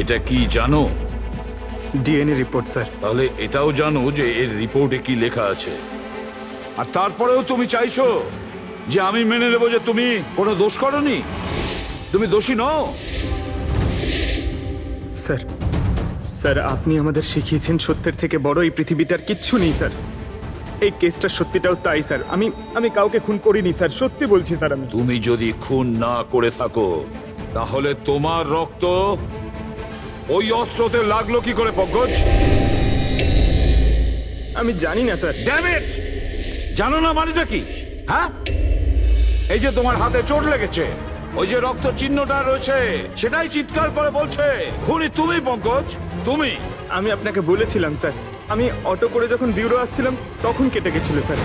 এটা কি জানো? DNA report sir. তাহলে এটাও জানো যে এর রিপোর্টে কি লেখা আছে। আর তারপরেও তুমি চাইছো যে আমি মেনে নেব যে তুমি কোনো দোষ করনি, তুমি দোষী নও। স্যার, স্যার আপনি আমাদের শিখিয়েছেন সত্যের থেকে বড় এই পৃথিবীতে আর কিচ্ছু নেই স্যার। এই কেসটার সত্যিটাও তাই স্যার। আমি কাউকে খুন করিনি স্যার, সত্যি বলছি স্যার। তুমি যদি খুন না করে থাকো তাহলে তোমার রক্ত ওই অস্ত্রতে লাগলো কি করে পঙ্কজ? আমি জানি না স্যার। Damn it! জানো না মানেটা কি? হ্যাঁ, এই যে তোমার হাতে চোট লেগেছে, ওই যে রক্ত চিহ্নটা রয়েছে, সেটাই চিৎকার করে বলছে খুনি তুমি পঙ্কজ, তুমি। আমি আপনাকে বলেছিলাম স্যার, আমি অটো করে যখন বিউরো আসছিলাম তখন কেটে গেছিল স্যার।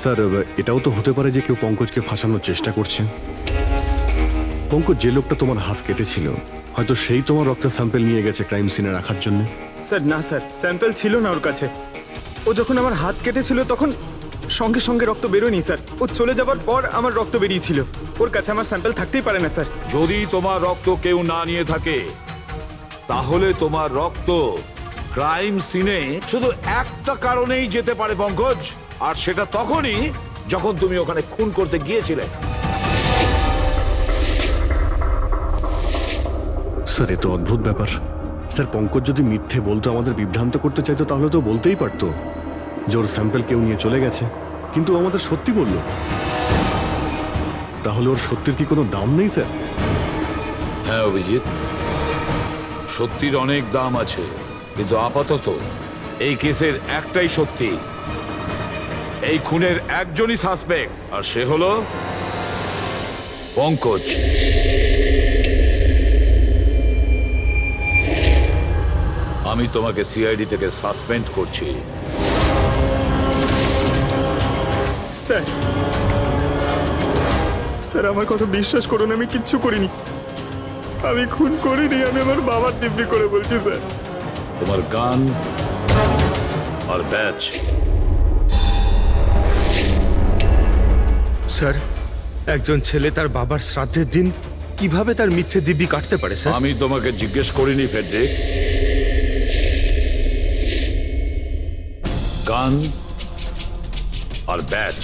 স্যার এটাও তো হতে পারে যে কেউ পঙ্কজকে ফাঁসানোর চেষ্টা করছে। পঙ্কজ, যে লোকটা তোমার হাত কেটেছিল হয়তো সেই তোমার রক্তের স্যাম্পল নিয়ে গেছে ক্রাইম সিনে রাখার জন্য। স্যার না স্যার, স্যাম্পল ছিল না ওর কাছে। ও যখন আমার হাত কেটেছিল তখন সঙ্গে সঙ্গে রক্ত বেরোয়নি স্যার। ও চলে যাবার পর আমার রক্ত বেরিয়েছিল। ওর কাছে আমার স্যাম্পল থাকতেই পারে না স্যার। যদি তোমার রক্ত কেউ না নিয়ে থাকে তাহলে তোমার রক্ত ক্রাইম সিনে শুধু একটা কারণেই যেতে পারে পঙ্কজ, আর সেটা তখনই যখন তুমি ওখানে খুন করতে গিয়েছিলে। স্যার এ তো অদ্ভুত ব্যাপার। স্যার পঙ্কজ যদি মিথ্যে বলতো, আমাদের বিভ্রান্ত করতে চাইতো, তাহলে তো বলতেই পারতো যে ওর স্যাম্পল কেউ নিয়ে চলে গেছে, কিন্তু ও আমাদের সত্যি বললো। তাহলে ওর সত্যির কি কোনো দাম নেই স্যার? হ্যাঁ অভিজিৎ, সত্যির অনেক দাম আছে, কিন্তু আপাতত এই কেসের একটাই সত্যি, এই খুনের একজনই সাসপেক্ট, আর সে হলো পঙ্কজ। আমি তোমাকে সিআইডি থেকে সাসপেন্ড করছি। স্যার, স্যার আমার কথা বিশ্বাস করুন, আমি কিচ্ছু করিনি। আমি খুন করিনি, আমি আমার বাবার দিব্যি করে বলছি স্যার। তোমার গান আর ব্যাচ। স্যার, একজন ছেলে তার বাবার শ্রাদ্ধের দিন কিভাবে তার মিথ্যে দিব্যি কাটতে পারে স্যার? আমি তোমাকে জিজ্ঞেস করিনি ফেডরিক। গান আর ব্যাচ।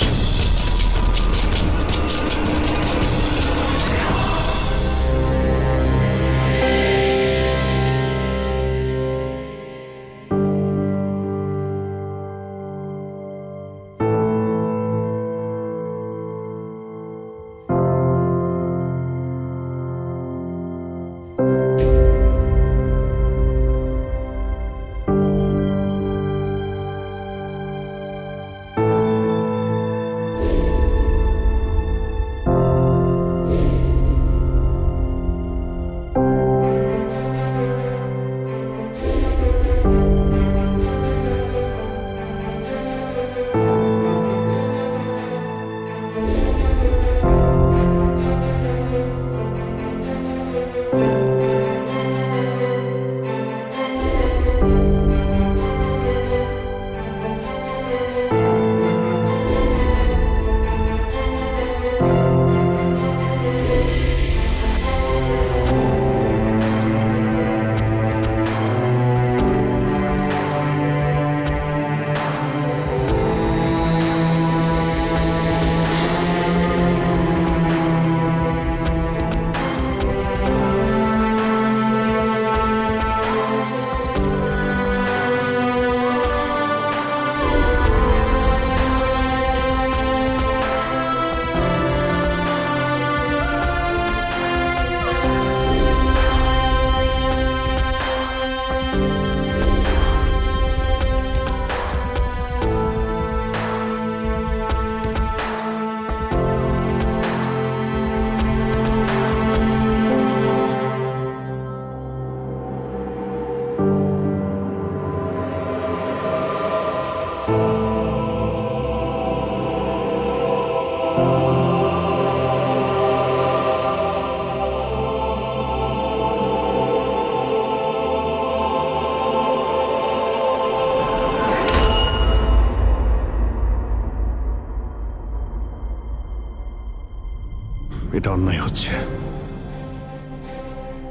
এটা অন্যায় হচ্ছে,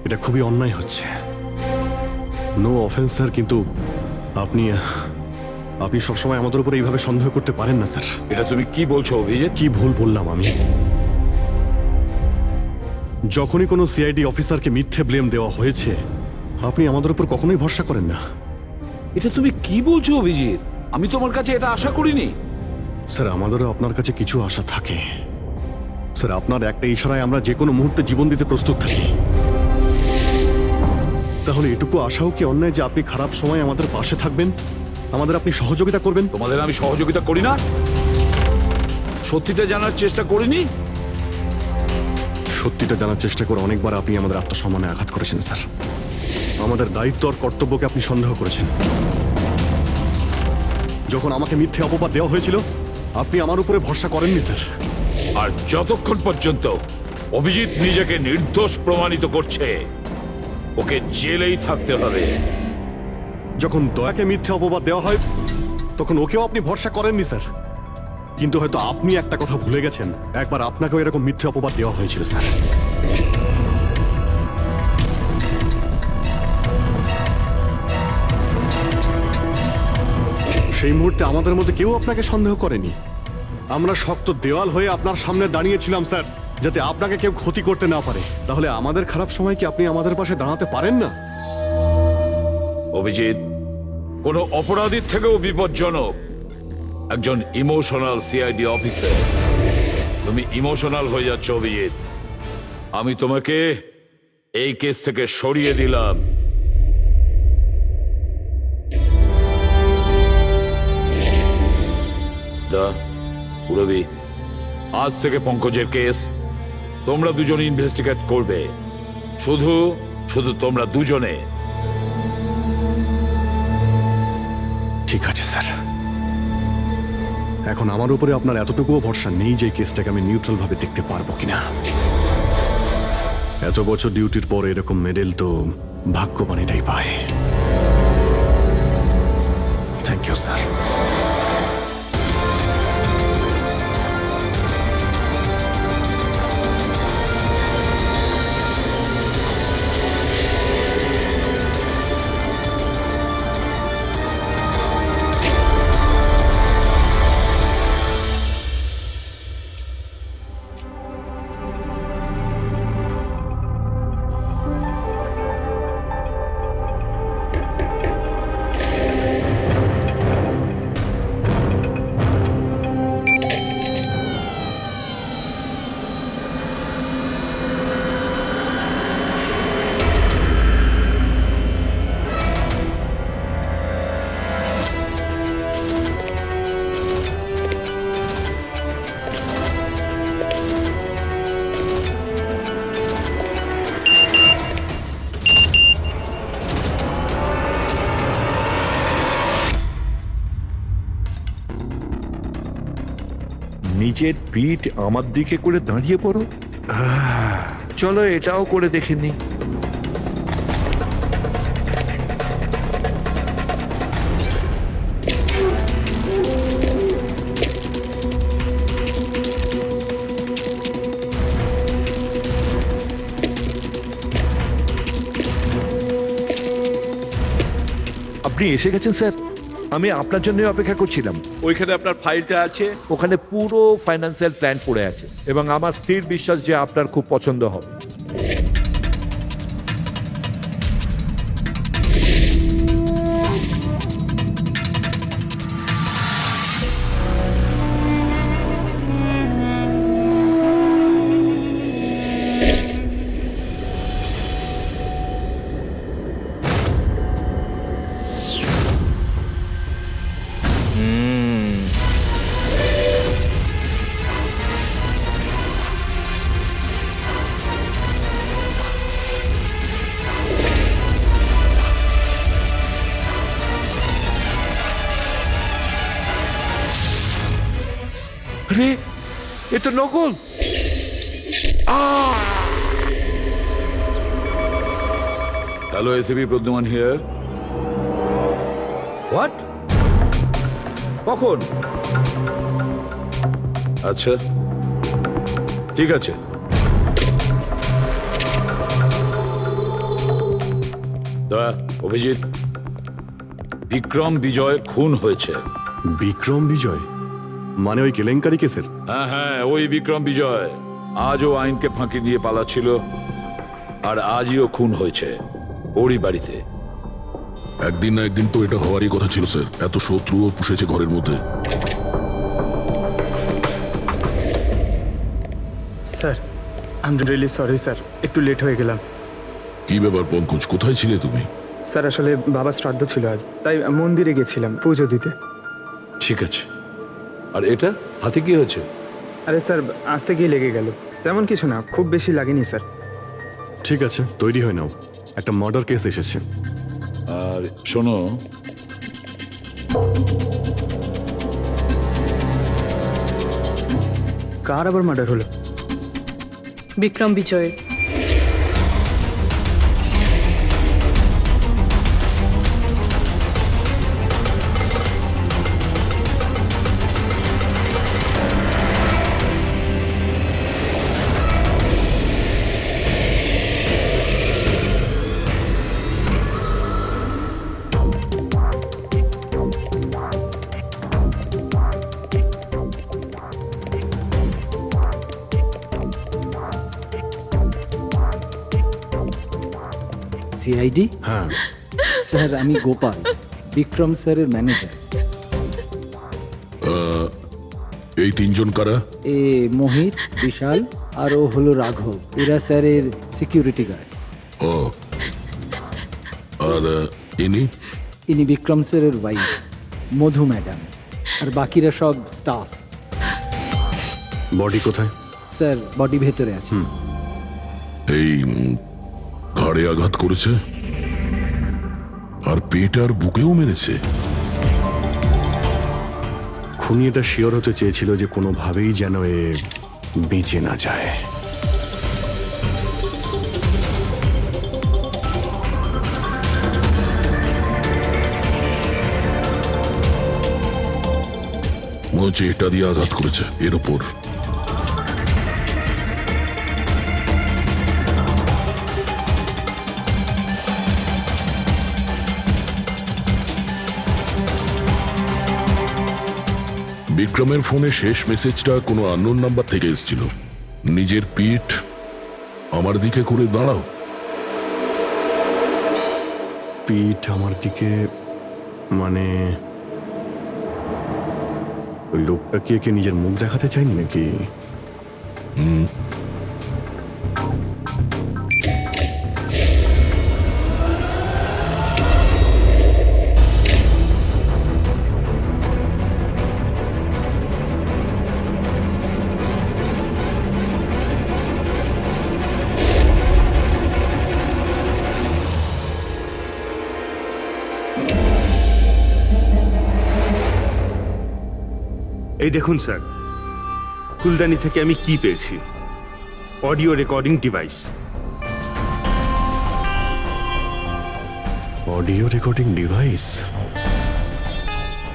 এটা খুবই অন্যায় হচ্ছে। নো অফেন্স স্যার, কিন্তু আপনি আপনি সবসময় আমাদের উপর এইভাবে সন্দেহ করতে পারেন না স্যার। এটা তুমি কি বলছো অভিজিৎ? কি ভুল বললাম আমি? যখনই কোনো সিআইডি অফিসারকে মিথ্যে ব্লেম দেওয়া হয়েছে, আপনি আমাদের উপর কখনোই ভরসা করেন না। এটা তুমি কি বলছো অভিজিৎ? আমি তোমার কাছে এটা আশা করিনি। স্যার, আমাদেরও আপনার কাছে কিছু আশা থাকে স্যার। আপনার একটা ইশারায় আমরা যে কোনো মুহূর্তে জীবন দিতে প্রস্তুত থাকি। তাহলে এটুকু আশাও কি অন্যায় যে আপনি খারাপ সময় আমাদের পাশে থাকবেন, আমাদের আপনি সহযোগিতা করবেন? তোমাদের আমি সহযোগিতা করি না? সত্যিটা জানার চেষ্টা করিনি? সত্যিটা জানার চেষ্টা করে অনেকবার আপনি আমাদের আত্মসম্মানে আঘাত করেছেন স্যার। আমাদের দায়িত্ব আর কর্তব্যকে আপনি সন্দেহ করেছেন। যখন আমাকে মিথ্যে অপবাদ দেওয়া হয়েছিল, আপনি আমার উপরে ভরসা করেননি স্যার। আর যতক্ষণ পর্যন্ত অভিজিৎ নিজেকে নির্দোষ প্রমাণিত করছে, ওকে জেলেই থাকতে হবে। যখন দয়াকে মিথ্যে অপবাদ দেওয়া হয়, তখন ওকেও আপনি ভরসা করেননি স্যার। কিন্তু হয়তো আপনি একটা কথা ভুলে গেছেন, একবার আপনাকেও এরকম মিথ্যে অপবাদ দেওয়া হয়েছিল স্যার। সেই মুহূর্তে আমাদের মধ্যে কেউ আপনাকে সন্দেহ করেনি। আমরা শক্ত দেওয়াল হয়ে আপনার সামনে দাঁড়িয়েছিলাম স্যার, যাতে আপনাকে কেউ ক্ষতি করতে না পারে। তাহলে আমাদের খারাপ সময় কি আপনি আমাদের পাশে দাঁড়াতে পারেন না? অভিজিৎ কোন অপরাধীর থেকেও বিপজ্জনক একজন ইমোশনাল সিআইডি অফিসার। তুমি ইমোশনাল হয়ে যাচ্ছ অভিজিৎ। আমি তোমাকে এই কেস থেকে সরিয়ে দিলাম। পুরবি, আজ থেকে পঙ্কজের কেস তোমরা দুজন ইনভেস্টিগেট করবে। শুধু শুধু তোমরা দুজনে। ঠিক আছে স্যার। এখন আমার উপরে আপনার এতটুকুও ভরসা নেই যে এই কেসটাকে আমি নিউট্রাল ভাবে দেখতে পারবো কিনা। এত বছর ডিউটির পর এরকম মেডেল তো ভাগ্যবানেরাই পায়। Thank you sir. নিজের পিঠ আমার দিকে করে দাঁড়িয়ে পড়ো। চলো এটাও করে দেখে নি। আপনি এসে গেছেন স্যার। আমি আপনার জন্য অপেক্ষা করছিলাম। ওইখানে আপনার ফাইলটা আছে, ওখানে পুরো ফাইন্যান্সিয়াল প্ল্যান পড়ে আছে এবং আমার স্থির বিশ্বাস যে আপনার খুব পছন্দ হবে। আরে এ তো নকল। Hello ACP Pradyuman here. What? কখন? আচ্ছা ঠিক আছে। তা অভিজিৎ, বিক্রম বিজয় খুন হয়েছে। বিক্রম বিজয় মানে ওই কেলেঙ্কারি কেসের? হ্যাঁ হ্যাঁ, ওই বিক্রম বিজয় আজও আইনকে ফাঁকি দিয়ে পালাচ্ছিল, আর আজও খুন হয়েছে ওরই বাড়িতে। একদিন না একদিন তো এটা হওয়ারই কথা ছিল স্যার, এত শত্রুও পুষেছে ঘরের মধ্যে। Sir I am really sorry sir, একটু লেট হয়ে গেলাম। কি ব্যাপার পঙ্কজ, কোথায় ছিলে তুমি? স্যার আসলে বাবার শ্রাদ্ধ ছিল আজ, তাই মন্দিরে গেছিলাম পুজো দিতে। ঠিক আছে, আর এটা হাতে কি হয়েছে? আরে স্যার আসতে গিয়ে লেগে গেল, তেমন কিছু না, খুব বেশি লাগেনি স্যার। ঠিক আছে, তৈরি হয়ে নাও, একটা মার্ডার কেস এসেছে। আর শোনো, কার আবার মার্ডার হলো? বিক্রম বিজয়ের। সিআইডি? হ্যাঁ, স্যার আমি গোপাল, বিক্রম স্যারের ম্যানেজার। এই তিনজন কারা? এ মোহিত, বিশাল আর ও হলো রাঘব, এরা স্যারের সিকিউরিটি গার্ডস। ও, আর ইনি? ইনি বিক্রম স্যারের ওয়াইফ মধু ম্যাডাম, আর বাকিরা সব স্টাফ। বডি কোথায়? স্যার বডি ভেতরে আছে। এই ঘাড়ে আঘাত করেছে আর পেট আর বুকেও মেরেছে। খুনি এটা শিওর হতে চেয়েছিল যে কোনোভাবেই যেন এ বেঁচে না যায়। মনে হচ্ছে এটা দিয়ে আঘাত করেছে এর ওপর। বিক্রমের ফোনে শেষ মেসেজটা কোনো আননোন নাম্বার থেকে এসেছিল। নিজের পিঠ আমার দিকে করে দাঁড়াও। পিঠ আমার দিকে মানে ওই লোকটা কি একে নিজের মুখ দেখাতে চাইনি নাকি? এই দেখুন স্যার, ফুলদানি থেকে আমি কি পেয়েছি, audio recording device. Audio recording device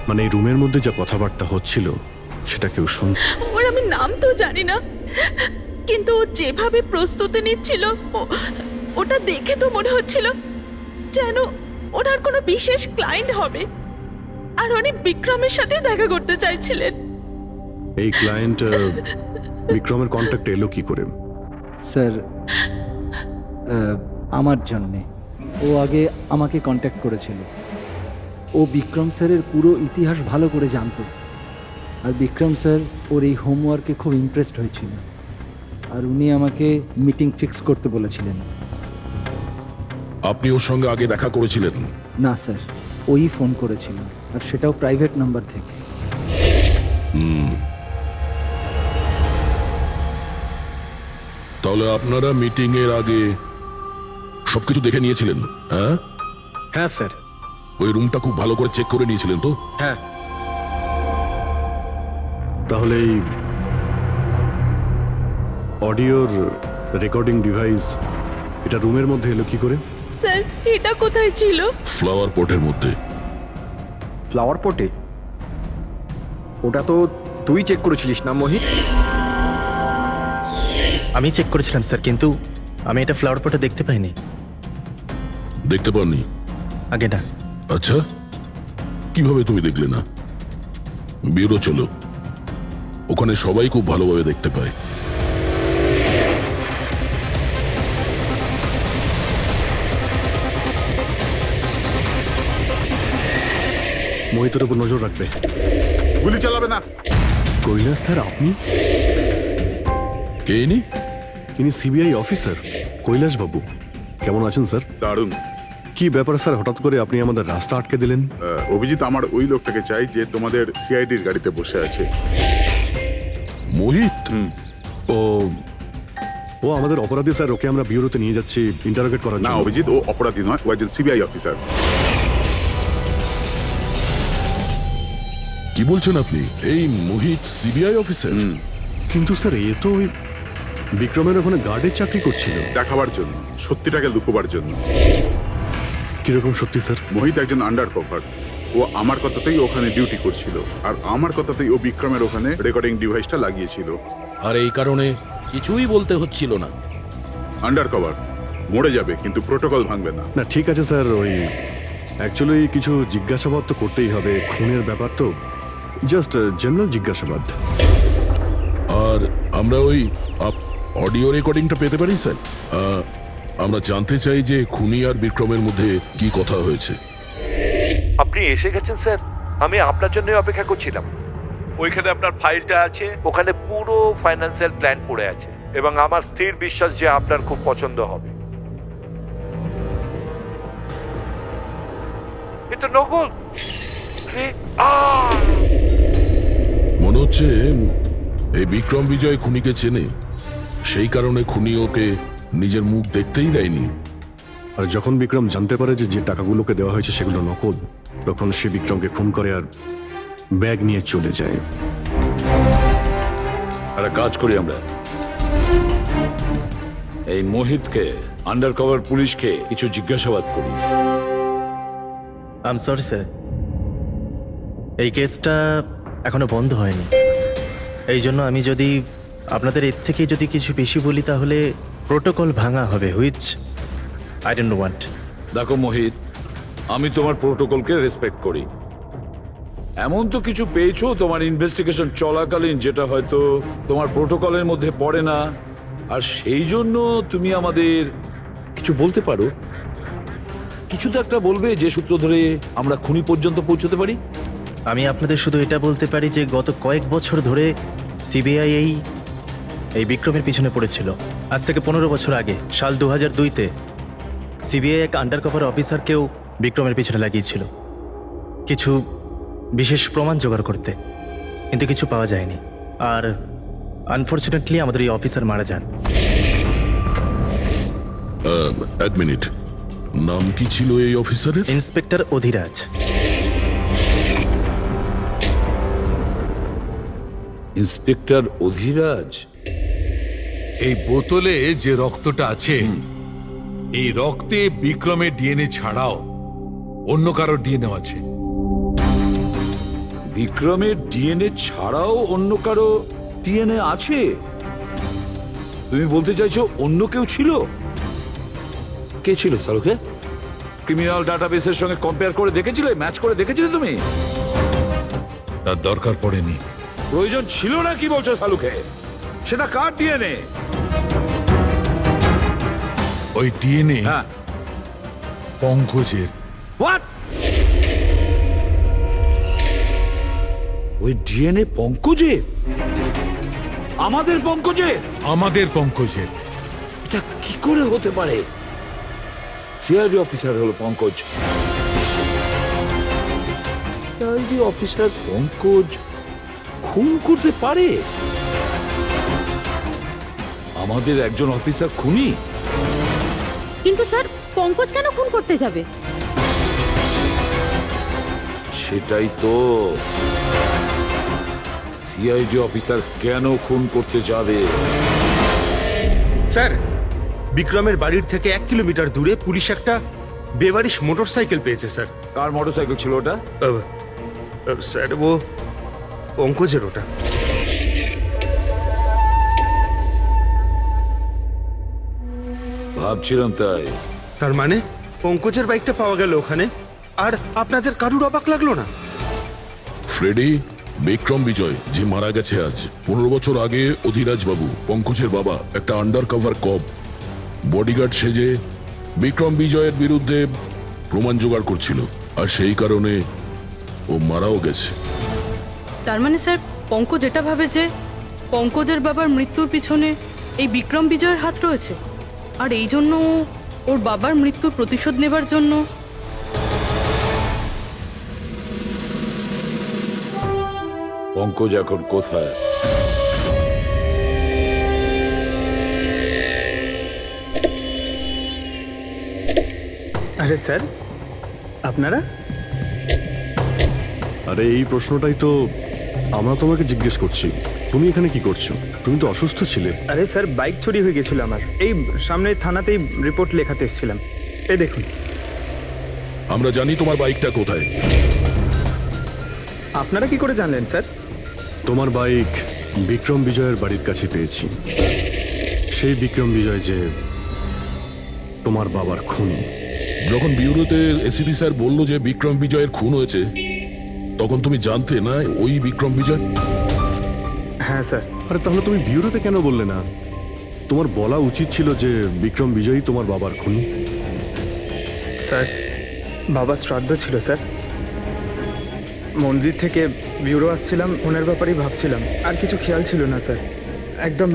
মানে এই রুমের মধ্যে যা কথাবার্তা হচ্ছিল সেটা কেউ শুন? ওর আমি নাম তো জানি না, কিন্তু ও যেভাবে প্রস্তুতি নিচ্ছিল ওটা দেখে তো মনে হচ্ছিল যেন ওনার কোনো বিশেষ ক্লায়েন্ট হবে, আর উনি বিক্রমের সাথে দেখা করতে চাইছিলেন। এই ক্লায়েন্ট বিক্রমের কন্ট্যাক্ট এলো কি করে? স্যার আমার জন্যে ও আগে আমাকে কন্ট্যাক্ট করেছিল। ও বিক্রম স্যারের পুরো ইতিহাস ভালো করে জানতো, আর বিক্রম স্যার ওর এই হোমওয়ার্কে খুব ইমপ্রেসড হয়েছিল, আর উনি আমাকে মিটিং ফিক্স করতে বলেছিলেন। আপনি ওর সঙ্গে আগে দেখা করেছিলেন? না স্যার, ওই ফোন করেছিল, আর সেটাও প্রাইভেট নাম্বার থেকে। তাহলে আপনারা মিটিং এর আগে সবকিছু দেখে নিয়েছিলেন? হ্যাঁ হ্যাঁ স্যার। ওই রুমটা খুব ভালো করে চেক করে নিয়েছিলেন তো? হ্যাঁ। তাহলে এই অডিওর রেকর্ডিং ডিভাইস এটা রুমের মধ্যে এলো কি করে? স্যার এটা কোথায় ছিল? ফ্লাওয়ার পটের মধ্যে। ফ্লাওয়ার পটে? ওটা তো তুই চেক করেছিলিস না মোহিত? আমি চেক করেছিলাম স্যার, কিন্তু আমি এটা ফ্লাওয়ার পটে দেখতে পাইনি। দেখতে পাননি? আগে না। আচ্ছা, কিভাবে তুমি দেখলে না? ব্যুরো চলো, ওখানে সবাই খুব ভালোভাবে দেখতে পায়। মোহিতের উপর নজর রাখবে। গুলি চালাবে না। কৈলাস স্যার, আপনি? কে ইনি? ইনি সিবিআই অফিসার কৈলাস বাবু। কেমন আছেন স্যার? দারুণ। কি ব্যাপার স্যার, হঠাৎ করে আপনি আমাদের রাস্তা আটকে দিলেন? অভিজিৎ আমার ওই লোকটাকে চাই যে তোমাদের সিআইডির গাড়িতে বসে আছে। মোহিত? ও ও আমাদের অপরাধী স্যার, ওকে আমরা ব্যুরোতে নিয়ে যাচ্ছি ইন্টারোগেট করার না জন্য। অভিজিৎ, ও অপরাধী নয়, ও একজন সিবিআই অফিসার। কি বলছেন আপনি? এই মোহিত সিবিআই অফিসার? কিন্তু স্যার, এ তো ওই বিক্রমের ওখানে গার্ডের চাকরি করছিল। দেখাবার জন্য, সত্যিটাকে লুকোবার জন্য। কিরকম সত্যি স্যার? মোহিত একজন আন্ডার কভার। ও আমার কথাতেই ওখানে ডিউটি করছিল, আর আমার কথাতেই ও বিক্রমের ওখানে রেকর্ডিং ডিভাইসটা লাগিয়েছিল। আর এই কারণে কিছুই বলতে হচ্ছিল না। আন্ডার কভার মরে যাবে কিন্তু প্রোটোকল ভাঙবে না। না ঠিক আছে স্যার, ওই অ্যাকচুয়ালি কিছু জিজ্ঞাসাবাদ তো করতেই হবে, খুনের ব্যাপার তো, জাস্ট জেনারেল জিজ্ঞাসাবাদ। আর আমরা ওই অডিও রেকর্ডিংটা পেতে পারি স্যার? আমরা জানতে চাই যে খুনি আর বিক্রমের মধ্যে কি কথা হয়েছে। আপনি এসে গেছেন স্যার, আমি আপনার জন্য অপেক্ষা করছিলাম। ওইখানে আপনার ফাইলটা আছে, ওখানে পুরো ফাইন্যান্সিয়াল প্ল্যান পড়ে আছে এবং আমার স্থির বিশ্বাস যে আপনার খুব পছন্দ হবে। এটা নকল। মনে হচ্ছে এই বিক্রম বিজয় খুনিকে চেনে, সেই কারণে খুনি ওকে নিজের মুখ দেখতেই দেয়নি। আর যখন বিক্রম জানতে পারে যে যে টাকাগুলোকে দেওয়া হয়েছে সেগুলো নকল, তখন সে বিক্রমকে খুন করে আর ব্যাগ নিয়ে চলে যায়। একটা কাজ করি আমরা, এই মোহিতকে, আন্ডার কভার পুলিশকে কিছু জিজ্ঞাসাবাদ করি। আই এম সরি স্যার, এই কেসটা এখনো বন্ধ হয়নি। এই জন্য আমি যদি আপনাদের এর থেকে যদি কিছু বেশি বলি তাহলে প্রোটোকল ভাঙা হবে, হুইচ আই ডোন্ট ওয়ান্ট। দেখো মোহিত, আমি তোমার প্রোটোকলকে রেসপেক্ট করি। এমন তো কিছু পেয়েছো তোমার ইনভেস্টিগেশন চলাকালীন যেটা হয়তো তোমার প্রোটোকলের মধ্যে পড়ে না, আর সেই জন্য তুমি আমাদের কিছু বলতে পারো। কিছু তো একটা বলবে যে সূত্র ধরে আমরা খুনি পর্যন্ত পৌঁছতে পারি। আমি আপনাদের শুধু এটা বলতে পারি যে গত কয়েক বছর ধরে সিবিআই এই বিক্রমের পিছনে পড়েছিল। আজ থেকে 15 বছর আগে, সাল 2002-তে সিবিআই এক আন্ডার কভার অফিসারকেও বিক্রমের পিছনে লাগিয়েছিল কিছু বিশেষ প্রমাণ জোগাড় করতে, কিন্তু কিছু পাওয়া যায়নি। আর আনফর্চুনেটলি আমাদের এই অফিসার মারা যান। এক মিনিট, নাম কি ছিল এই অফিসারের? ইন্সপেক্টর অধিরাজ। ইন্সপেক্টর অধিরাজ? এই বোতলে যে রক্তটা আছে, এই রক্তে বিক্রমের ডিএনএ ছাড়াও অন্য কারো ডিএনএ আছে। বিক্রমের ডিএনএ ছাড়াও অন্য কারো ডিএনএ আছে? তুমি বলতে চাইছো অন্য কেউ ছিল? কে ছিল সালুকে? ক্রিমিনাল ডাটাবেসের সঙ্গে কম্পেয়ার করে দেখেছিলে, ম্যাচ করে দেখেছিলে তুমি? তার দরকার পড়েনি। প্রয়োজন ছিল না কি বলছো সালুকে? সেটা কার ডিএনএ? ওই ডিএনএ হ্যাঁ, পঙ্কজের। হোয়াট? ওই ডিএনএ পঙ্কজের? আমাদের পঙ্কজের? আমাদের পঙ্কজের। এটা কি করে হতে পারে? সিআইডি অফিসার হলো পঙ্কজ। সিআইডি অফিসার পঙ্কজ খুন করতে পারে? আমাদের একজন অফিসার খুনি? কিন্তু স্যার, পঙ্কজ কেন খুন করতে যাবে? সেটাই তো, সিআইডি অফিসার কেন খুন করতে যাবে? স্যার, বিক্রমের বাড়ির থেকে 1 কিলোমিটার দূরে পুলিশ একটা বেবারিশ মোটরসাইকেল পেয়েছে স্যার। কার মোটরসাইকেল ছিল ওটা? স্যার, ও পঙ্কজের ওটা। ভাবছিলাম তাই। তার মানে পঙ্কজের বাইকটা পাওয়া গেল ওখানে, আর আপনাদের কারুর অবাক লাগলো না? ফ্রেডি, বিক্রম বিজয় যে মারা গেছে আজ 15 বছর আগে, অধিরাজ বাবু পঙ্কজের বাবা একটা আন্ডার কভার কপ বডিগার্ড সেজে বিক্রম বিজয়ের বিরুদ্ধে প্রমাণ জোগাড় করছিল, আর সেই কারণে ও মারাও গেছে। তার মানে স্যার পঙ্কজ এটা ভাবে যে পঙ্কজের বাবার মৃত্যুর পিছনে এই বিক্রম বিজয়ের হাত রয়েছে, আর এই জন্য ওর বাবার মৃত্যুর প্রতিশোধ নেবার জন্য পঙ্কজ এখন কোথায়? আরে স্যার, আপনারা? আরে এই প্রশ্নটাই তো আমরা তোমাকে জিজ্ঞেস করছি। তুমি এখানে কি করছো? তুমি তো অসুস্থ ছিলে। আরে স্যার, বাইক চুরি হয়ে গেছিল আমার। এই সামনে থানাতেই রিপোর্ট লেখাতে এসেছিলাম। এই দেখুন। আমরা জানি তোমার বাইকটা কোথায়। আপনারা কি করে জানলেন স্যার? তোমার বাইক বিক্রম বিজয়ের বাড়ির কাছে পেয়েছি। সেই বিক্রম বিজয় যে তোমার বাবার খুনি। যখন বিউরোতে এসিপি স্যার বলল যে বিক্রম বিজয়ের খুন হয়েছে, তখন তুমি জানতে না ওই বিক্রম বিজয়? হ্যাঁ স্যার। আরে তাহলে তুমি বিউরোতে কেন বললে না? তোমার বলা উচিত ছিল যে বিক্রম বিজয়ই তোমার বাবার খুনি। স্যার, বাবার শ্রাদ্ধ ছিল স্যার। মন্দির থেকে বিউরো আসছিলাম, ওনার ব্যাপারেই ভাবছিলাম, আর কিছু খেয়াল ছিল না স্যার। একদম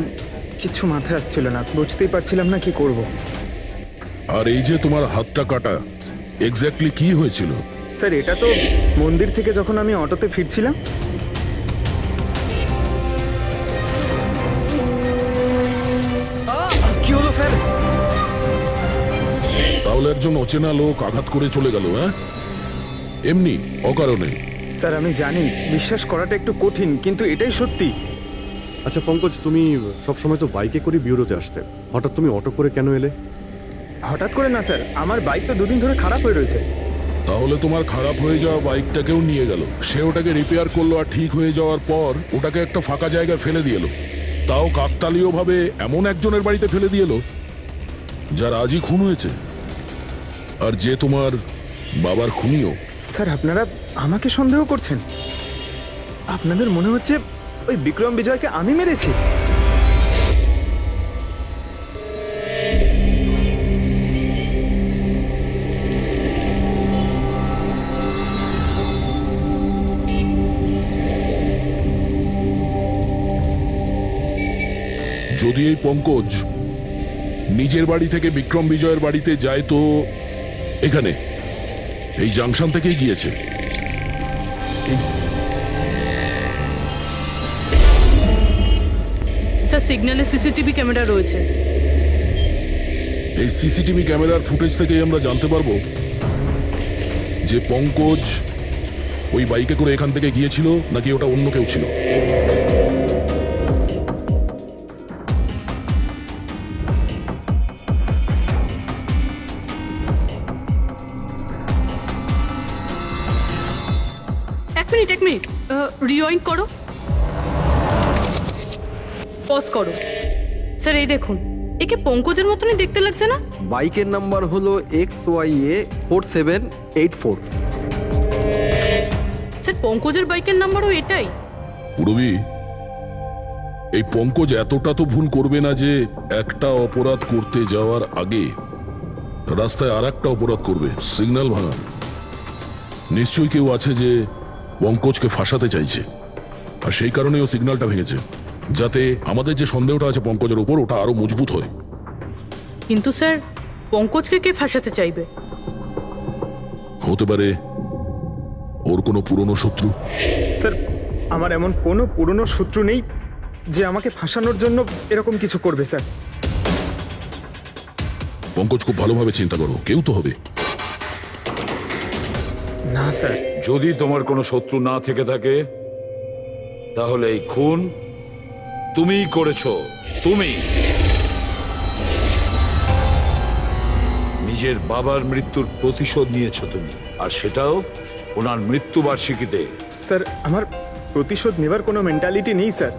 কিছু মাথায় আসছিল না, বুঝতেই পারছিলাম না কি করব। আর এই যে তোমার হাতটা কাটা, এক্স্যাক্টলি কি হয়েছিল? স্যার, এটা তো মন্দির থেকে যখন আমি অটোতে ফিরছিলাম। কি হলো স্যার? তাহলে একজন অচেনা লোক আঘাত করে চলে গেল, হ্যাঁ? এমনি অকারণে? স্যার আমি জানি বিশ্বাস করাটা একটু কঠিন, কিন্তু এটাই সত্যি। আচ্ছা পঙ্কজ, তুমি সবসময় তো বাইকে করে বিউরোতে আসতে, হঠাৎ তুমি অটো করে কেন এলে? হঠাৎ করে না স্যার, আমার বাইক তো দুদিন ধরে খারাপ হয়ে রয়েছে। তাহলে তোমার খারাপ হয়ে যাওয়া বাইকটাকেও নিয়ে গেল, সে ওটাকে রিপেয়ার করলো, আর ঠিক হয়ে যাওয়ার পর ওটাকে একটা ফাঁকা জায়গায় ফেলে দিয়ে এলো, তাও কাকতালীয় ভাবে এমন একজনের বাড়িতে ফেলে দিয়ে এলো যার আজই খুন হয়েছে, আর যে তোমার বাবার খুনিও। স্যার, আপনারা আমাকে সন্দেহ করছেন? আপনাদের মনে হচ্ছে ওই বিক্রম বিজয়কে আমি মেরেছি? যদি এই পঙ্কজ নিজের বাড়ি থেকে বিক্রম বিজয়ের বাড়িতে যায়, তো এখানে এই জাংশন থেকেই গিয়েছে। স্যার সিগন্যালে সিসিটিভি ক্যামেরা রয়েছে। এই সিসিটিভি ক্যামেরার ফুটেজ থেকেই আমরা জানতে পারবো যে পঙ্কজ ওই বাইকে করে এখান থেকে গিয়েছিল নাকি ওটা অন্য কেউ ছিল। এক মিনিট রিওয়াইন্ড করো, পজ করো। স্যার এই দেখুন, একে পঙ্কজের মতনই দেখতে লাগছে না? বাইকের নাম্বার হলো XYA4784। স্যার পঙ্কজের বাইকের নাম্বারও এটাই। পুরবি, এই পঙ্কজ এতটা তো ভুল করবে না যে একটা অপরাধ করতে যাওয়ার আগে রাস্তায় আর একটা অপরাধ করবে, সিগন্যাল ভাঙা। নিশ্চয়ই কেউ আছে যে পঙ্কজকে ফাঁসাতে চাইছে, আর সেই কারণে ও সিগন্যালটা ভেঙেছে, যাতে আমাদের যে সন্দেহটা আছে পঙ্কজের উপর ওটা আরো মজবুত হয়। কিন্তু স্যার পঙ্কজকে কে ফাঁসাতে চাইবে? হতে পারে ওর কোনো পুরনো শত্রু। স্যার, আমার এমন কোনো পুরনো শত্রু নেই যে আমাকে ফাঁসানোর জন্য এরকম কিছু করবে স্যার। পঙ্কজ, খুব ভালোভাবে চিন্তা করো, কেউ তো হবে। না স্যার। যদি তোমার কোনো শত্রু না থেকে থাকে, তাহলে এই খুন তুমিই করেছো। তুমি নিজের বাবার মৃত্যুর প্রতিশোধ নিয়েছো তুমি, আর সেটাও ওনার মৃত্যুবার্ষিকীতে। স্যার, আমার প্রতিশোধ নেবার কোনো মেন্টালিটি নেই স্যার।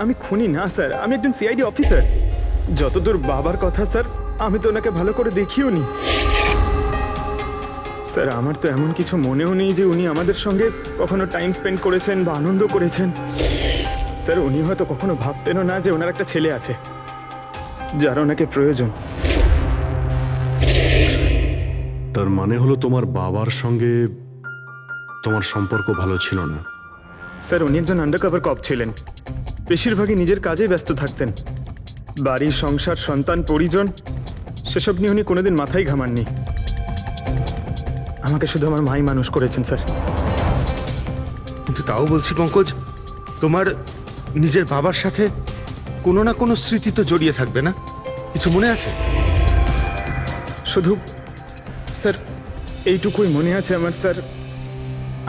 আমি খুনি না স্যার, আমি একজন সিআইডি অফিসার। যতদূর বাবার কথা স্যার, আমি তো ওনাকে ভালো করে দেখিও নি। স্যার আমার তো এমন কিছু মনেও নেই যে উনি আমাদের সঙ্গে কখনো টাইম স্পেন্ড করেছেন বা আনন্দ করেছেন। স্যার উনি হয়তো কখনো ভাবতেনও না যে ওনার একটা ছেলে আছে যার ওনাকে প্রয়োজন। তার মানে হলো তোমার বাবার সঙ্গে তোমার সম্পর্ক ভালো ছিল না? স্যার উনি একজন আন্ডারকভার কপ ছিলেন, বেশিরভাগই নিজের কাজে ব্যস্ত থাকতেন। বাড়ি, সংসার, সন্তান, পরিজন সেসব নিয়ে উনি কোনোদিন মাথায় ঘামাননি। আমাকে শুধু আমার মাই মানুষ করেছেন স্যার। কিন্তু তাও বলছি পঙ্কজ, তোমার নিজের বাবার সাথে কোনো না কোনো স্মৃতি তো জড়িয়ে থাকবে না? কিছু মনে আছে? শুধু স্যার এইটুকুই মনে আছে আমার স্যার,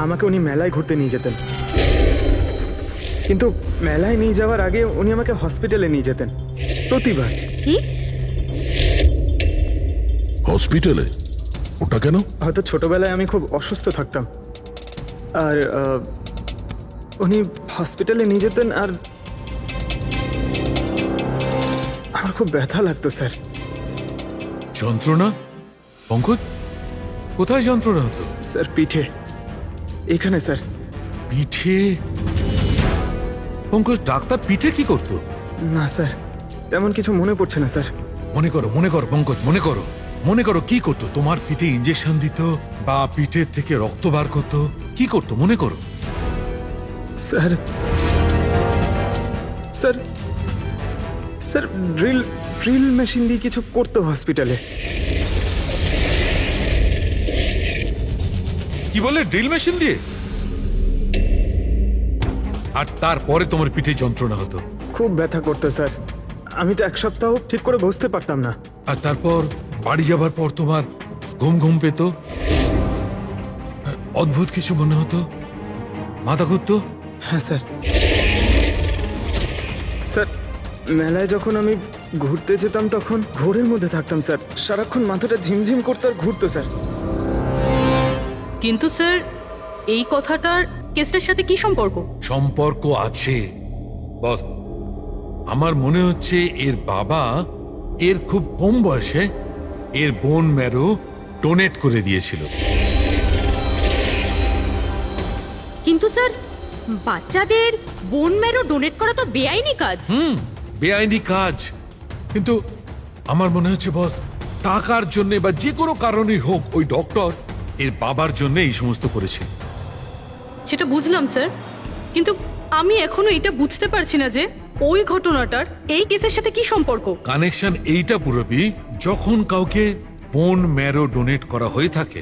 আমাকে উনি মেলায় ঘুরতে নিয়ে যেতেন, কিন্তু মেলায় নিয়ে যাওয়ার আগে উনি আমাকে হসপিটালে নিয়ে যেতেন প্রতিবার। কি? হসপিটালে? ওটা কেন? হয়তো ছোটবেলায় আমি খুব অসুস্থ থাকতাম, আর উনি হসপিটালে নিয়ে যেতেন, আর আমার খুব ব্যথা লাগতো স্যার। যন্ত্রণা? পঙ্কজ, কোথায় যন্ত্রণা হতো? স্যার পিঠে, এখানে স্যার। পিঠে? পঙ্কজ, ডাক্তার পিঠে কি করতো? না স্যার, তেমন কিছু মনে পড়ছে না স্যার। মনে করো পঙ্কজ, মনে করো কি করতো? তোমার পিঠে ইঞ্জেকশন দিত বা পিঠের থেকে রক্ত বার করতো? কি করতো মনে করো? Sir sir sir drill machine দিয়ে কিছু করতো হসপিটালে। কি বলে, ড্রিল মেশিন দিয়ে? আর তারপরে তোমার পিঠে যন্ত্রণা হতো? খুব ব্যথা করতো স্যার, আমি তো এক সপ্তাহ ঠিক করে বসতে পারতাম না। আর তারপর বাড়ি যাবার পর তোমার ঘুম পেত, অদ্ভুত কিছু মনে হতো, মাথা ঘুরতো? হ্যাঁ স্যার। স্যার মেলায় যখন আমি ঘুরতে যেতাম তখন ঘোরের মধ্যে থাকতাম স্যার, সারাক্ষণ মাথাটা ঝিমঝিম করতো আর ঘুরতো স্যার। কিন্তু স্যার এই কথাটার কেসটার সাথে কি সম্পর্ক? সম্পর্ক আছে বস। আমার মনে হচ্ছে এর বাবা এর খুব কম বয়সে এর বোন ম্যারো ডোনেট করে দিয়েছিল। কিন্তু স্যার বাচ্চাদের বোন ম্যারো ডোনেট করা তো বেআইনি কাজ। বেআইনি কাজ, কিন্তু আমার মনে হচ্ছে বস টাকার জন্য বা যে কোনো কারণেই হোক ওই ডক্টর এর বাবার জন্য এই সমস্ত করেছে। সেটা বুঝলাম স্যার, কিন্তু আমি এখনো এটা বুঝতে পারছি না যে ওই ঘটনাটার এই কেসের সাথে কি সম্পর্ক। কানেকশন এইটা পুরোপি, যখন কাউকে বোন ম্যারো ডোনেট করা হয়ে থাকে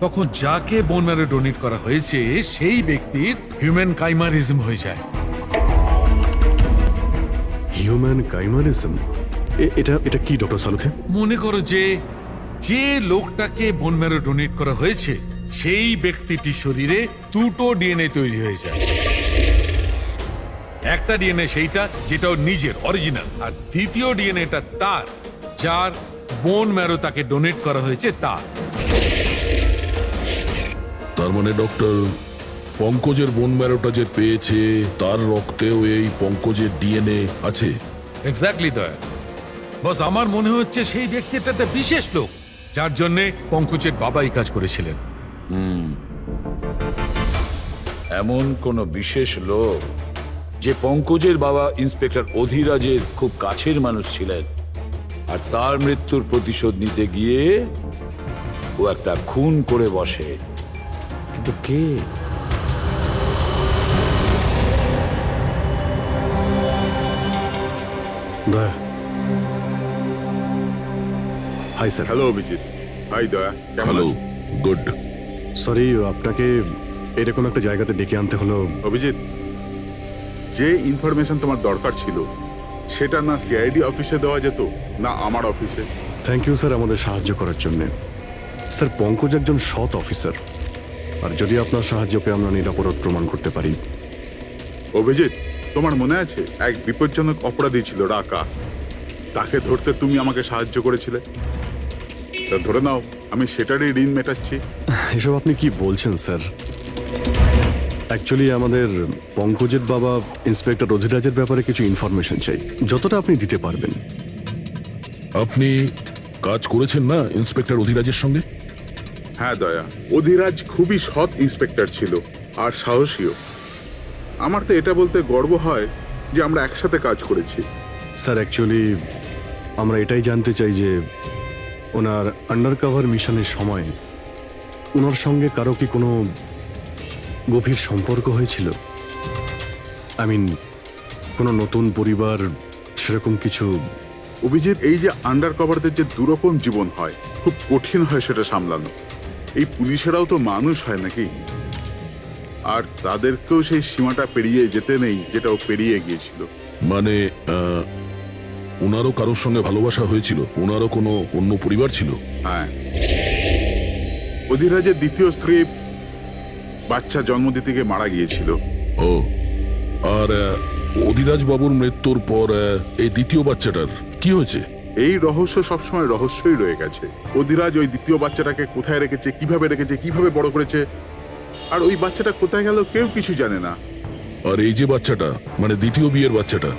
তখন যাকে বোন ম্যারো ডোনেট করা হয়েছে সেই ব্যক্তির হিউম্যান কাইমারিজম হয়ে যায়। হিউম্যান কাইমারিজম? এটা কি ডক্টর সালুখে? মনে করো যে লোকটাকে বোন ম্যারো ডোনেট করা হয়েছে সেই ব্যক্তিটির শরীরে দুটো ডিএনএ তৈরি হয়ে যায়। একটা ডিএনএ সেইটা যেটা ওর নিজের অরিজিনাল, আর দ্বিতীয় ডিএনএটা তার যার বোন ম্যারো তাকে ডোনেট করা হয়েছে তার। তার মানে ডক্টর, পঙ্কজের বোন ম্যারোটা যে পেয়েছে তার রক্তেও এই পঙ্কজের ডিএনএ আছে? এক্স্যাক্টলি দয়া বস, আমার মনে হচ্ছে সেই ব্যক্তিটা একটা বিশেষ লোক যার জন্য পঙ্কজের বাবা এই কাজ করেছিলেন। এমন কোন বিশেষ লোক যে পঙ্কজের বাবা ইন্সপেক্টর অধিরাজের খুব কাছের মানুষ ছিলেন, আর তার মৃত্যুর প্রতিশোধ নিতে গিয়ে ও একটা খুন করে বসে। কিন্তু কে? Daya. Hi sir. Hello Abhijit. Hi Daya, কেমন হ্যালো, আছো? গুড। সরি আপনাকে এরকম একটা জায়গাতে ডেকে আনতে হলো। অভিজিৎ, যে ইনফরমেশন তোমার দরকার ছিল সেটা না সিআইডি অফিসে দেওয়া যেত না আমার অফিসে? থ্যাংক ইউ স্যার আমাদের সাহায্য করার জন্য। স্যার পঙ্কজ একজন সৎ অফিসার, আর যদি আপনার সাহায্য পেয়ে আমরা নিরাপরাধ প্রমাণ করতে পারি। অভিজিৎ, তোমার মনে আছে এক বিপজ্জনক অপরাধী ছিল রাকা, তাকে ধরতে তুমি আমাকে সাহায্য করেছিলে? তা ধরে নাও আমি সেটারই ঋণ মেটাচ্ছি। এসব আপনি কি বলছেন স্যার? অ্যাকচুয়ালি আমাদের পঙ্কজের বাবা ইন্সপেক্টর অধিরাজের ব্যাপারে কিছু ইনফরমেশন চাই, যতটা আপনি দিতে পারবেন। আপনি কাজ করেছেন না ইন্সপেক্টর অধিরাজের সঙ্গে? হ্যাঁ দয়া, অধিরাজ খুবই সৎ ইন্সপেক্টর ছিল আর সাহসীও। আমার তো এটা বলতে গর্ব হয় যে আমরা একসাথে কাজ করেছি। স্যার অ্যাকচুয়ালি আমরা এটাই জানতে চাই যে ওনার আন্ডার কভার মিশনের সময় ওনার সঙ্গে কারো কি কোনো গভীর সম্পর্ক হয়েছিল? আই মিন কোনো নতুন পরিবার সেরকম কিছু? অভিজিৎ, এই যে আন্ডার কভারদের যে দুরকম জীবন হয়, খুব কঠিন হয় সেটা সামলানো। এই পুলিশেরাও তো মানুষ হয় নাকি, আর তাদেরকেও সেই সীমাটা পেরিয়ে যেতে নেই যেটা ও পেরিয়ে গিয়েছিল। মানে ওনারও কারোর সঙ্গে ভালোবাসা হয়েছিল? ওনারও কোনো অন্য পরিবার ছিল? হ্যাঁ, অধিরাজের দ্বিতীয় স্ত্রী বাচ্চা জন্ম দিতে গিয়ে মারা গিয়েছিল। ও, আর অধিরাজ বাবুর মৃত্যুর পর এই দ্বিতীয় বাচ্চাটার কি হয়েছে? এই রহস্য সবসময় রহস্যই রয়ে গেছে। অধিরাজ ওই দ্বিতীয় বাচ্চাটাকে কোথায় রেখেছে, কিভাবে বড় করেছে, আর ওই বাচ্চাটা কোথায় গেল কেউ কিছু জানে না। আর এই যে বাচ্চাটা, মানে দ্বিতীয় বিয়ের বাচ্চাটা,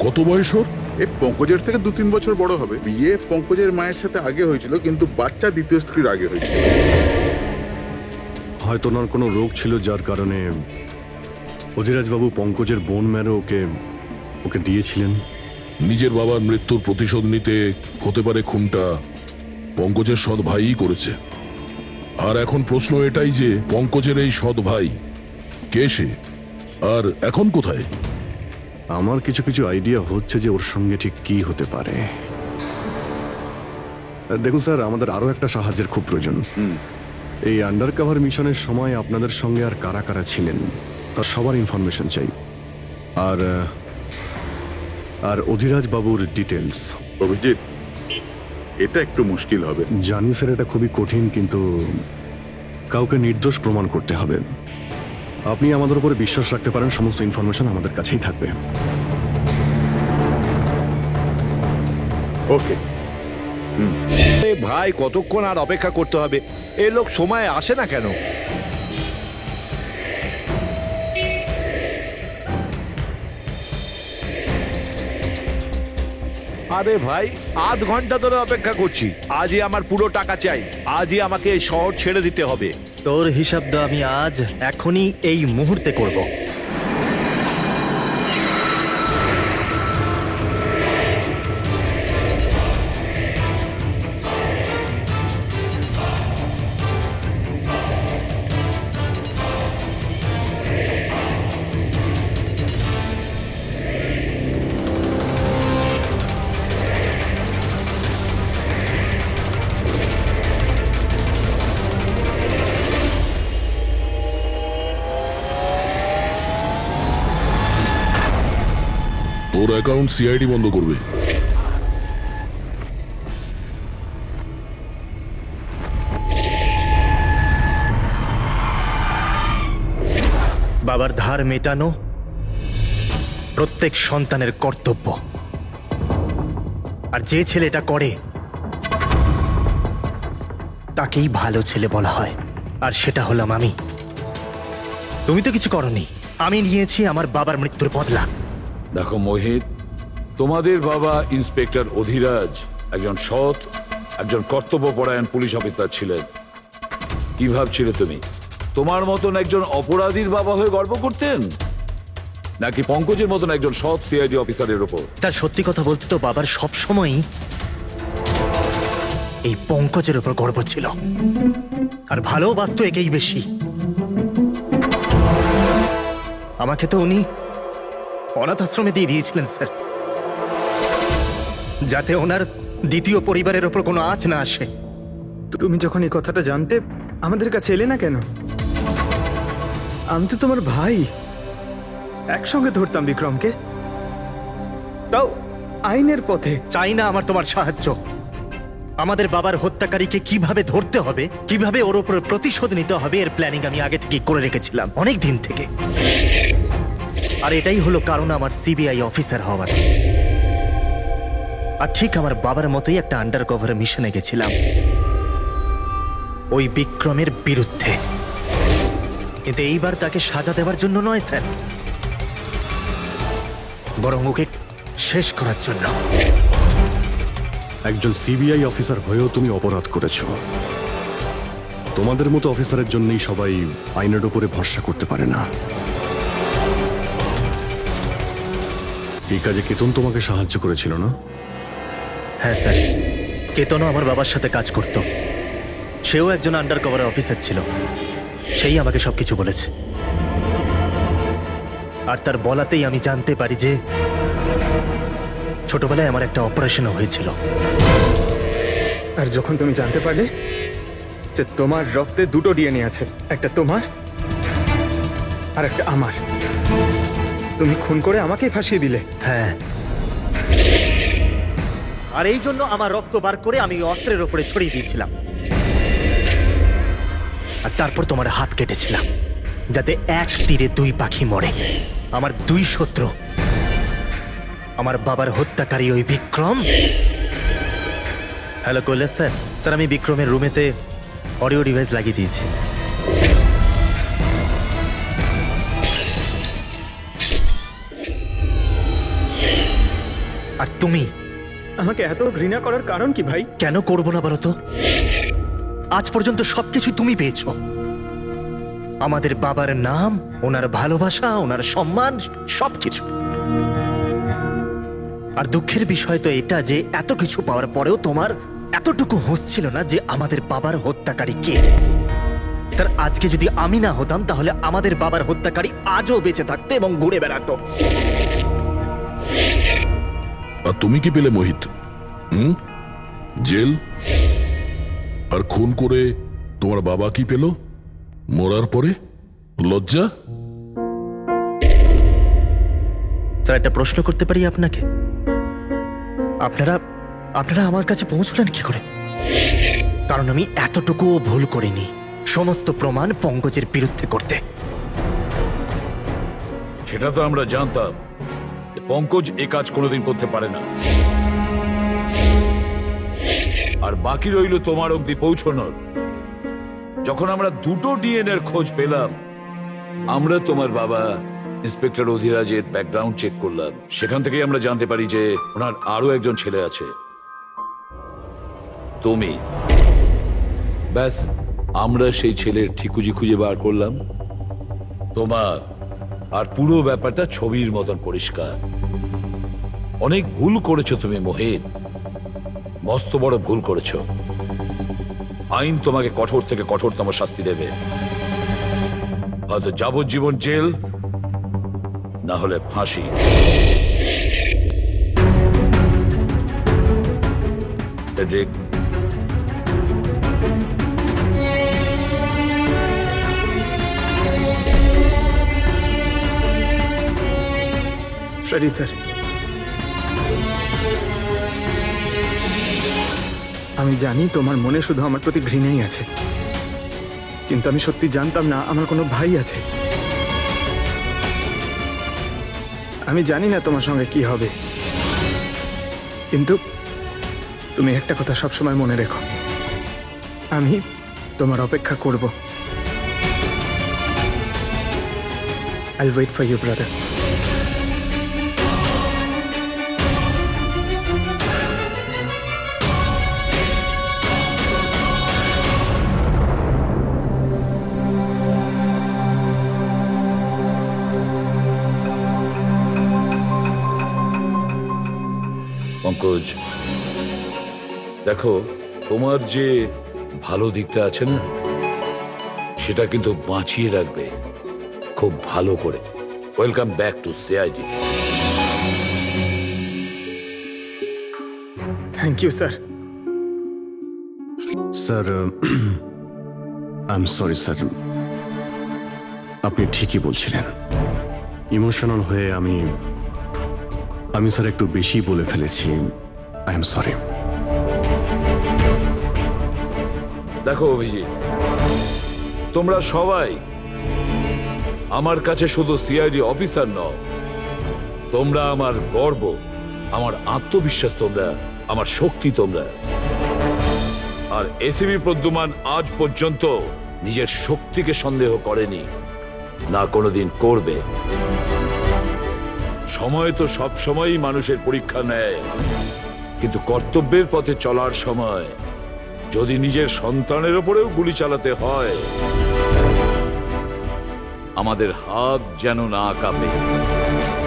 কত বয়স ওর? এ পঙ্কজের থেকে 2-3 বছর বড় হবে। বিয়ে পঙ্কজের মায়ের সাথে আগে হয়েছিল, কিন্তু বাচ্চা দ্বিতীয় স্ত্রীর আগে হয়েছিল। হয়তো ওনার কোনো রোগ ছিল যার কারণে অধিরাজবাবু পঙ্কজের বোন ম্যারো ওকে দিয়েছিলেন। নিজের বাবার মৃত্যুর প্রতিশোধ নিতে হতে পারে খুনটা পঙ্কজের সৎ ভাইই করেছে। আর এখন প্রশ্ন এটাই যে পঙ্কজের এই সৎ ভাই কে সে, আর এখন কোথায়? আমার কিছু কিছু আইডিয়া হচ্ছে যে ওর সঙ্গে ঠিক কি হতে পারে। দেখুন স্যার, আমাদের আরো একটা সাহায্যের খুব প্রয়োজন। এই আন্ডার কভার মিশনের সময় আপনাদের সঙ্গে আর কারা কারা ছিলেন তার সবার ইনফরমেশন চাই, আর অধিরাজ বাবুর ডিটেলস। অভিজিৎ, এটা একটু মুশকিল হবে। জানি স্যার, এটা খুবই কঠিন, কিন্তু কাউকে নির্দোষ প্রমাণ করতে হবে। আপনি আমাদের উপরে বিশ্বাস রাখতে পারেন, সমস্ত ইনফরমেশন আমাদের কাছেই থাকবে। ওকে। ভাই, কতক্ষণ আর অপেক্ষা করতে হবে? এ লোক সময় আসে না কেন? আরে ভাই, আধ ঘন্টা ধরে অপেক্ষা করছি। আজই আমার পুরো টাকা চাই। আজই আমাকে এই শহর ছেড়ে দিতে হবে। তোর হিসাব তো আমি আজ এখনই এই মুহূর্তে করব। তোর অ্যাকাউন্ট সিআইডি বন্ধ করবে। বাবার ধার মেটানো প্রত্যেক সন্তানের কর্তব্য, আর যে ছেলে এটা করে তাকেই ভালো ছেলে বলা হয়, আর সেটা হলাম আমি। তুমি তো কিছু করনি, আমি নিয়েছি আমার বাবার মৃত্যুর বদলা। দেখো মোহিত, তোমাদের বাবা ইন্সপেক্টর অধিরাজ একজন সৎ, একজন কর্তব্যপরায়ণ পুলিশ অফিসার ছিলেন। কি ভাবছিলে তুমি তোমার মতন একজন অপরাধীর বাবা হয়ে গর্ব করতেন, নাকি পঙ্কজের মতন একজন সৎ সিআইডি অফিসারের উপর? তার সত্যি কথা বলতে তো বাবার সব সময়ই এই পঙ্কজের উপর গর্ব ছিল, আর ভালোবাসতো একেই বেশি। আমাকে তো উনি অনাথ আশ্রমে দিয়ে দিয়েছিলেন স্যার, যাতে ওনার দ্বিতীয় পরিবারের ওপর কোনো আঁচ না আসে। তুমি যখন এই কথাটা জানতে আমাদের কাছে এলে না কেন? আমি তো তোমার ভাই, একসঙ্গে ধরতাম বিক্রমকে, তাও আইনের পথে। চাই না আমার তোমার সাহায্য। আমাদের বাবার হত্যাকারীকে কিভাবে ধরতে হবে, কিভাবে ওর উপর প্রতিশোধ নিতে হবে, এর প্ল্যানিং আমি আগে থেকে করে রেখেছিলাম, অনেক দিন থেকে। আর এটাই হলো কারণ আমার সিবিআই অফিসার হওয়ার। আর ঠিক আমার বাবার মতোই একটা আন্ডার কভার মিশনে গেছিলাম ওই বিক্রমের বিরুদ্ধে, কিন্তু এইবার তাকে সাজা দেওয়ার জন্য নয় স্যার, বরং ওকে শেষ করার জন্য। একজন সিবিআই অফিসার হয়েও তুমি অপরাধ করেছো। তোমাদের মতো অফিসারের জন্যই সবাই আইনের উপরে ভরসা করতে পারে না। এই কাজে কেতন তোমাকে সাহায্য করেছিল না? হ্যাঁ স্যার, কেতনও আমার বাবার সাথে কাজ করত। সেও একজন আন্ডার কভার অফিসার ছিল। সেই আমাকে সবকিছু বলেছে। আর তার বলাতেই আমি জানতে পারি যে ছোটবেলায় আমার একটা অপারেশনও হয়েছিল। আর যখন তুমি জানতে পারলে যে তোমার রক্তে দুটো ডিএনএ আছে, একটা তোমার আর একটা আমার, তুমি খুন করে আমাকেই ফাঁসিয়ে দিলে। হ্যাঁ, আর এই জন্য আমার রক্ত বার করে আমি ওই অস্ত্রের ওপরে ছড়িয়ে দিয়েছিলাম। আর তারপর তোমার হাত কেটেছিলাম, যাতে এক তীরে দুই পাখি মরে। আমার দুই শত্রু, আমার বাবার হত্যাকারী ওই Vikram. Hello Kailash sir. Sir, আমি বিক্রমের রুমেতে অডিও ডিভাইস লাগিয়ে দিয়েছি। আর তুমি আমাকে এত ঘৃণা করার কারণ কি ভাই? কেন করবো না বলো তো? আজ পর্যন্ত সবকিছু তুমি পেয়েছো। আমাদের বাবার নাম, ওনার ভালোবাসা, ওনার সম্মান, সবকিছু। আর দুঃখের বিষয় তো এটা যে এত কিছু পাওয়ার পরেও তোমার এতটুকু হুঁশ ছিল না যে আমাদের বাবার হত্যাকারী কে। স্যার, আজকে যদি আমি না হতাম তাহলে আমাদের বাবার হত্যাকারী আজও বেঁচে থাকতো এবং ঘুরে বেড়াতো। আর তুমি কি পেলে মোহিত? জেল। আর খুন করে তোমার বাবা কি পেল? মরার পরে লজ্জা। স্যার, একটা প্রশ্ন করতে পারি আপনাকে? আপনারা আমার কাছে পৌঁছলেন কি করে? কারণ আমি এতটুকুও ভুল করিনি সমস্ত প্রমাণ পঙ্কজের বিরুদ্ধে করতে। সেটা তো আমরা জানতাম যে পঙ্কজ এ কাজ কোনোদিন করতে পারে না। আর বাকি রইল তোমার অবধি পৌঁছানোর। যখন আমরা দুটো ডিএনএর খোঁজ পেলাম, আমরা তোমার বাবা ইন্সপেক্টর অধিরাজের ব্যাকগ্রাউন্ড চেক করলাম। সেখান থেকেই আমরা জানতে পারি যে ওনার আরো একজন ছেলে আছে, তুমি। ব্যাস, আমরা সেই ছেলের ঠিকুজি খুঁজে বার করলাম তোমার। আর পুরো ব্যাপারটা ছবির মতন পরিষ্কার। অনেক ভুল করেছো তুমি মোহিত, মস্ত বড় ভুল করেছো। আইন তোমাকে কঠোর থেকে কঠোরতম শাস্তি দেবে। হয়তো যাবজ্জীবন জেল, না হলে ফাঁসি। ফ্রেডরিক, সরি স্যার, আমি জানি তোমার মনে শুধু আমার প্রতি ঘৃণাই আছে, কিন্তু আমি সত্যি জানতাম না আমার কোনো ভাই আছে। আমি জানি না তোমার সঙ্গে কি হবে, কিন্তু তুমি একটা কথা সবসময় মনে রেখো, আমি তোমার অপেক্ষা করব। I'll wait for you, brother. Pankaj, দেখো, তোমার যে ভালো দিকটা আছে না, সেটা কিন্তু বাঁচিয়ে রাখবে খুব ভালো করে। Welcome back to CID. Thank you sir. Sir, I am sorry sir. আপনি ঠিকই বলছিলেন। ইমোশনাল হয়ে আমি স্যার একটু বেশি বলে ফেলেছি। I am sorry. দেখো অভিজিৎ, তোমরা সবাই আমার কাছে শুধু সিআইডি অফিসার নও, তোমরা আমার গর্ব, আমার আত্মবিশ্বাস, তোমরা আমার শক্তি। তোমরা আর এসিবি প্রদ্যুমান আজ পর্যন্ত নিজের শক্তিকে সন্দেহ করেনি, না কোনোদিন করবে। সময় তো সব সময়ই মানুষের পরীক্ষা নেয়, কিন্তু কর্তব্যের পথে চলার সময় যদি নিজের সন্তানের ওপরেও গুলি চালাতে হয়, আমাদের হাত যেন না কাঁপে।